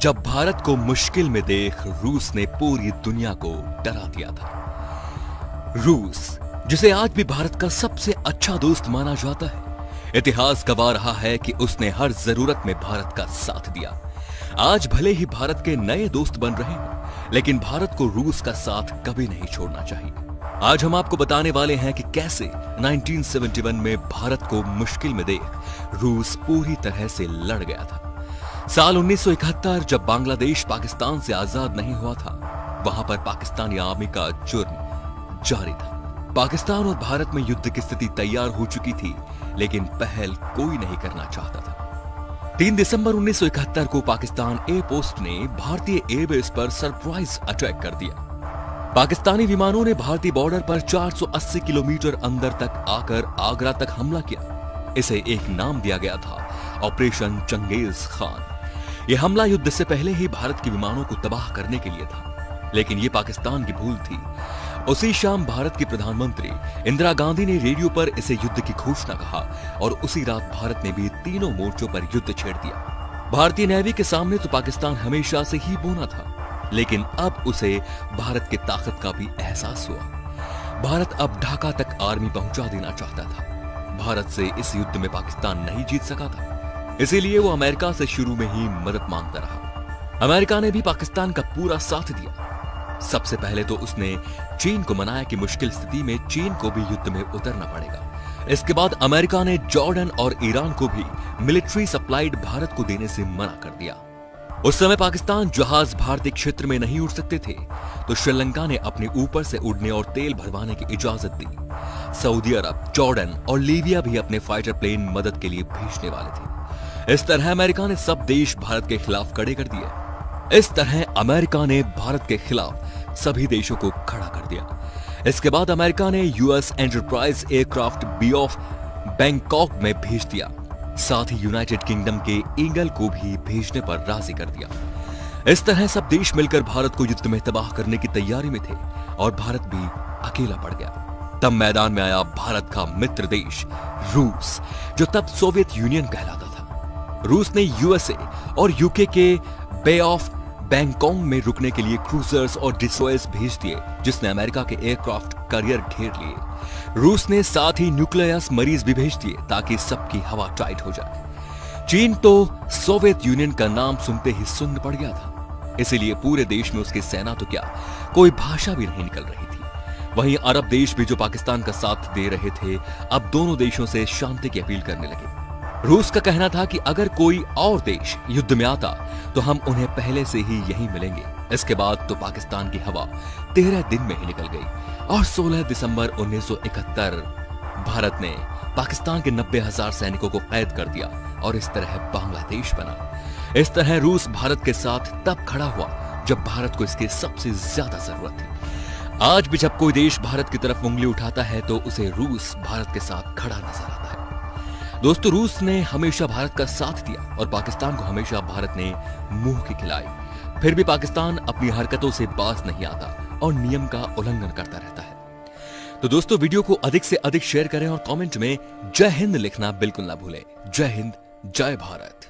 जब भारत को मुश्किल में देख रूस ने पूरी दुनिया को डरा दिया था। रूस, जिसे आज भी भारत का सबसे अच्छा दोस्त माना जाता है, इतिहास गवाह रहा है कि उसने हर जरूरत में भारत का साथ दिया। आज भले ही भारत के नए दोस्त बन रहे हैं, लेकिन भारत को रूस का साथ कभी नहीं छोड़ना चाहिए। आज हम आपको बताने वाले हैं कि कैसे 1971 में भारत को मुश्किल में देख रूस पूरी तरह से लड़ गया था। साल 1971 जब बांग्लादेश पाकिस्तान से आजाद नहीं हुआ था, वहां पर पाकिस्तानी आर्मी का जुर्म जारी था। पाकिस्तान और भारत में युद्ध की स्थिति तैयार हो चुकी थी, लेकिन पहल कोई नहीं करना चाहता था। 3 दिसंबर 1971 को पाकिस्तान एयर पोस्ट ने भारतीय एयरबेस पर सरप्राइज अटैक कर दिया। पाकिस्तानी विमानों ने भारतीय बॉर्डर पर 480 किलोमीटर अंदर तक आकर आगरा तक हमला किया। इसे एक नाम दिया गया था, ऑपरेशन चंगेज खान। यह हमला युद्ध से पहले ही भारत के विमानों को तबाह करने के लिए था, लेकिन यह पाकिस्तान की भूल थी। उसी शाम भारत की प्रधानमंत्री इंदिरा गांधी ने रेडियो पर इसे युद्ध की घोषणा कहा और उसी रात भारत ने भी तीनों मोर्चों पर युद्ध छेड़ दिया। भारतीय नेवी के सामने तो पाकिस्तान हमेशा से ही बोना था, लेकिन अब उसे भारत की ताकत का भी एहसास हुआ। भारत अब ढाका तक आर्मी पहुंचा देना चाहता था। भारत से इस युद्ध में पाकिस्तान नहीं जीत सका था, इसीलिए वो अमेरिका से शुरू में ही मदद मांगता रहा। अमेरिका ने भी पाकिस्तान का पूरा साथ दिया। सबसे पहले तो उसने चीन को मनाया कि मुश्किल स्थिति में चीन को भी युद्ध में उतरना पड़ेगा। इसके बाद अमेरिका ने जॉर्डन और ईरान को भी मिलिट्री सप्लाइड भारत को देने से मना कर दिया। उस समय पाकिस्तान जहाज भारतीय क्षेत्र में नहीं उड़ सकते थे, तो श्रीलंका ने अपने ऊपर से उड़ने और तेल भरवाने की इजाजत दी। सऊदी अरब, जॉर्डन और लीबिया भी अपने फाइटर प्लेन मदद के लिए भेजने वाले थे। इस तरह अमेरिका ने सब देश भारत के खिलाफ खड़े कर दिए। इस तरह अमेरिका ने भारत के खिलाफ सभी देशों को खड़ा कर दिया। इसके बाद अमेरिका ने US enterprise aircraft bay of Bangkok में भेज दिया। साथ ही यूनाइटेड किंगडम के ईगल को भी भेजने पर राजी कर दिया। इस तरह सब देश मिलकर भारत को युद्ध में तबाह करने की तैयारी में थे और भारत भी अकेला पड़ गया। तब मैदान में आया भारत का मित्र देश रूस, जो तब सोवियत यूनियन कहलाता था। रूस ने यूएसए और यूके के बे ऑफ बैंकॉक में रुकने के लिए क्रूजर्स और डिस्ट्रॉयर्स भेज दिए, जिसने अमेरिका के एयरक्राफ्ट कैरियर घेर लिए। रूस ने साथ ही न्यूक्लियस मरीज भी भेज दिए ताकि सबकी हवा टाइट हो जाए। चीन तो सोवियत यूनियन का नाम सुनते ही सुन्न पड़ गया था, इसीलिए पूरे देश में उसकी सेना तो क्या, कोई भाषा भी नहीं निकल रही थी। वहीं अरब देश भी जो पाकिस्तान का साथ दे रहे थे, अब दोनों देशों से शांति की अपील करने लगे। रूस का कहना था कि अगर कोई और देश युद्ध में आता तो हम उन्हें पहले से ही यहीं मिलेंगे। इसके बाद तो पाकिस्तान की हवा 13 दिन में ही निकल गई और 16 दिसंबर 1971 भारत ने पाकिस्तान के 90,000 सैनिकों को कैद कर दिया और इस तरह बांग्लादेश बना। इस तरह रूस भारत के साथ तब खड़ा हुआ जब भारत को इसकी सबसे ज्यादा जरूरत थी। आज भी जब कोई देश भारत की तरफ उंगली उठाता है तो उसे रूस भारत के साथ खड़ा नजर आता है। दोस्तों, रूस ने हमेशा भारत का साथ दिया और पाकिस्तान को हमेशा भारत ने मुंह की खिलाई। फिर भी पाकिस्तान अपनी हरकतों से बाज नहीं आता और नियम का उल्लंघन करता रहता है। तो दोस्तों, वीडियो को अधिक से अधिक शेयर करें और कमेंट में जय हिंद लिखना बिल्कुल ना भूलें। जय हिंद, जय भारत।